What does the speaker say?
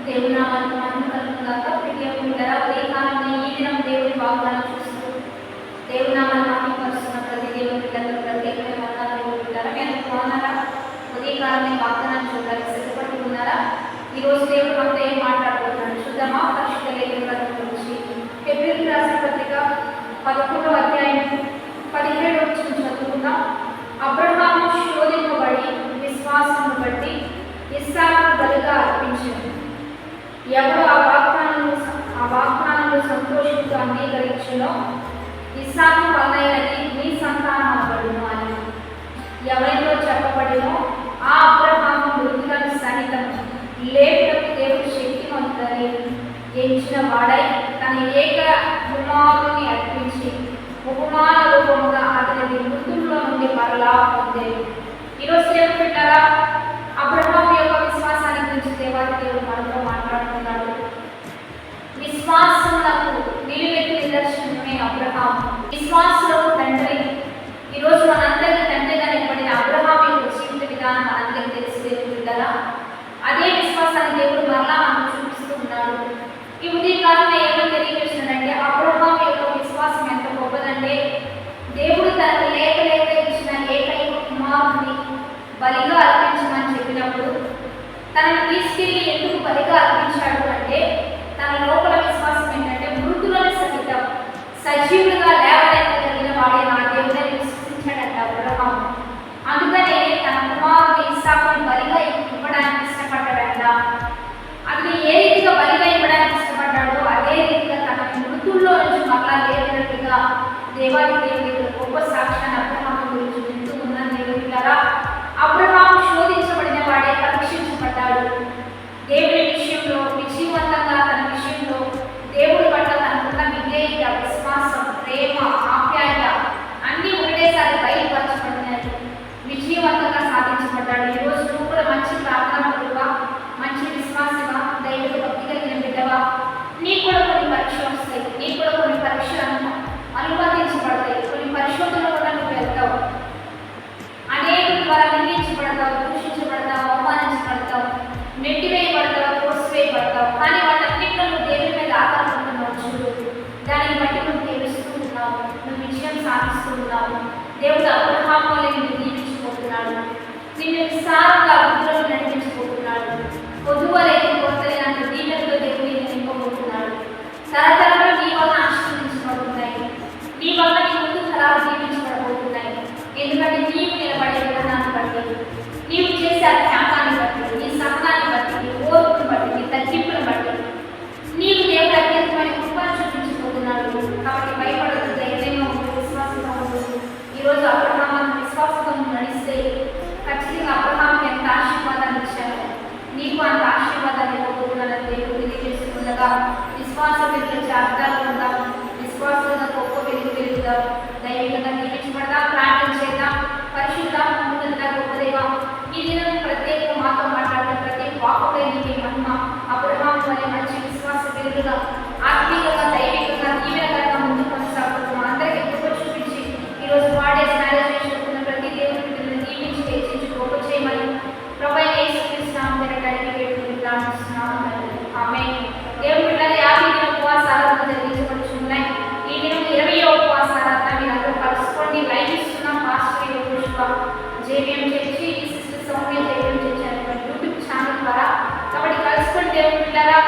దేవుని నామానికి మహిమ కలుగునుగాక. ప్రియ పిల్లరా, ఉదయకాలంలో ఈ దినం దేవుని వాగ్దానం చూస్తూ దేవుని నామాన్ని మహిమపరుస్తున్న ప్రతి దేవుని పిల్లలకు ప్రత్యేకమైన వందనాలు పిల్లరా. నేను బాగున్నారా? ఉదయకాలం వాగ్దానాన్ని చూడడానికి సిద్ధపడి ఉన్నారా? ఈరోజు దేవుడు మనతో ఏం మాట్లాడుతున్నాడు చూద్దామా? పరిశుద్ధ లేఖన గ్రంథం గురించి ఫిబ్రవరి రాసిన పత్రిక 11వ అధ్యాయం 17వ వచనం చదువుకుందాం. అబ్రహాము శోధింపబడి విశ్వాసమును బట్టి ఇస్సాకు బలిగా అర్పించాడు. ఎవరు ఆ వాగ్దానంలో సంతోషంతో అంగీకరించునో ఇస్సాకు వలనైనది నీ సంతానం అవ్వబడును అని ఎవరితో చెప్పబడినో ఆ అబ్రహాము మృతులను సహితం లేపుటకు దేవుడు శక్తివంతుడని ఎంచిన వాడై తన ఏక కుమారుని అర్పించి ఉపమాన రూపముగా అతనిని మృతుల్లో నుండి మరలా పొందేది. ఈరోజు దేవుడు పెట్టారా? అబ్రహాము యొక్క విశ్వాసాన్ని గురించి దేవాది దేవుడు మనతో మాట్లాడుతున్నాడు. విశ్వాసములకు నిలువెత్తు నిదర్శనమే అబ్రహాము, విశ్వాసులకు తండ్రి. ఈరోజు మనందరికీ తండ్రిగా నిలబడిన అబ్రహాము యొక్క జీవిత విధానం మనందరికీ తెలిసి దేవుడు. అదే విశ్వాసాన్ని దేవుడు మరలా మనకు చూపిస్తూ ఉన్నాడు. ఈ ఉదయకాలంలో ఏమో తెలియజేస్తున్నాడంటే అబ్రహాము యొక్క విశ్వాసం ఎంత గొప్పదంటే దేవుడు తనకు లేక ఇచ్చిన ఏకైక కుమారుని బలిగా అర్పించమని చెప్పినప్పుడు తనను తీసుకెళ్ళి ఎందుకు బలిగా అర్పించాడు అంటే తన లోపల విశ్వాసం ఏంటంటే మృతులను సహితం సజీవులుగా లేవనెత్తగలిగిన వాడే నా దేవుడని విశ్వసించాడంట అబ్రహాము. అందుకనే తన కుమారుడు ఇస్సాకును బలిగా ఇవ్వడానికి ఇష్టపడ్డాడంట. అది ఏ రీతిగా బలిగా ఇవ్వడానికి ఇష్టపడ్డాడో అదే రీతిగా తన మృతుల్లో నుంచి మరలా లేనట్టుగా దేవాది దేవుడు గొప్ప సాక్ష్యాన్ని అబ్రహాము గురించి వింటూ ఉన్నాను. దేవుడారా, అబ్రహాము శోధించబడిన వాడే పరీక్షించబడ్డాడు. దేవుని విషయంలో విజయవంతంగా తన విషయంలో దేవుడి పట్ల తనకున్న విధేయత, విశ్వాసం, ప్రేమ, ఆప్యాయత అన్నీ ఒకటేసారి బయలుపరచబడినాయి. విజయవంతంగా సాధించబడ్డాడు. ఈరోజు నువ్వు కూడా మంచి ప్రార్థనాపరుడుగా, మంచి విశ్వాసగా, దైవ భక్తి కలిగిన బిడ్డగా నీకు కూడా కొన్ని పరీక్షలు వస్తాయి. నీకు కూడా కొన్ని పరీక్షలను అనుమతించబడతాయి. కొన్ని పరిశోధనలు కూడా నువ్వు వెళ్తావు. అనేక ద్వారా నిందించబడతావు, దూషించబడతావు, అవమానించబడతావు, నెట్టివేయబడతావు, తోసివేయబడతావు. కానీ వాటన్నింటిలో నువ్వు దేవుని మీద ఆధారపడుతున్నావు. చూడు, దాన్ని బట్టి నువ్వు తెలుస్తూ ఉన్నావు, నువ్వు విజయం సాధిస్తూ ఉన్నావు. దేవుడు అబ్రహాము వలె నిన్ను దీవించిపోతున్నాడు. నిన్ను విస్తారంగా అభివృద్ధిలో నడిపించబోతున్నాడు. పొద్దువలైతే కొత్తలేనంత దీవెనతో దేవుడు నిన్ను నింపబోతున్నాడు. తరతరంలో నీ వల్ల ఆశీర్వదించబడుతున్నాయి. నీ వల్ల నీ ముందు తరాలు దీవించబడబోతున్నాయి. ఎందుకంటే నీవు నిలబడే విధానాన్ని బట్టి, నీవు చేసే త్యాగాన్ని బట్టి, నీ సహనాన్ని బట్టి, నీ ఓర్పును బట్టి, నీ తగ్గింపును బట్టి నీవు దేవుడు అత్యంతమైన కృపను చూపించబోతున్నాడు. కాబట్టి భయపడదు, ధైర్యంగా ఉండు, విశ్వాసంగా ఉండు. ఈరోజు అబ్రహాము విశ్వాసంతో నడిస్తే ఖచ్చితంగా అబ్రహాముకి ఎంత ఆశీర్వాదాన్ని ఇచ్చాను, నీకు అంత ఆశీర్వాదాన్ని ఇవ్వబోతున్నాడని దేవుడు తెలియజేస్తుండగా విశ్వాస వెలుగు జాబితాలో ఉందాం. విశ్వాసంగా గొప్ప వెలుగుదాం. దైవికంగా దీవించబడదాం. ప్రార్థన చేద్దాం. పరిశుద్ధ ఉన్నత గొప్ప దేవ, ఈ దినం ప్రత్యేక మాతో మాట్లాడిన ప్రతి వాక్కుపై నీకే మహిమ. అబ్రహాము వలె మంచి విశ్వాస వెలుగుగా, ఆత్మీయంగా, దైవికంగా, దీవెనకరంగా ముందుకు కొనసాగుతున్నాం. అందరికీ గొప్ప చూపించి ఈరోజు వాడే మ్యారేజ్ చేసుకున్న ప్రతి దేవుని బిడ్డలను దీవించి హెచ్చించి గొప్ప చేయమని ప్రభువైన యేసుక్రీస్తు నామమున వేడుకొని ప్రార్థిస్తున్నాము. ఆమేన్. దేవుని బిడ్డలు 50 దిన ఉపవాసాలను జరిగించబడుచున్నాయి. ఈ దినం 20వ ఉపవాసారాధన మీరందరూ కలుసుకోండి. లైవ్ ఇస్తున్నాం. పాస్టర్ యోగేశ్వర జేబీఎం చర్చి, ఈ సిస్టర్ సౌమ్య జేబీఎం చర్చి అనేటువంటి యూట్యూబ్ ఛానల్ ద్వారా. కాబట్టి కలుసుకోండి దేవుని బిడ్డలారా.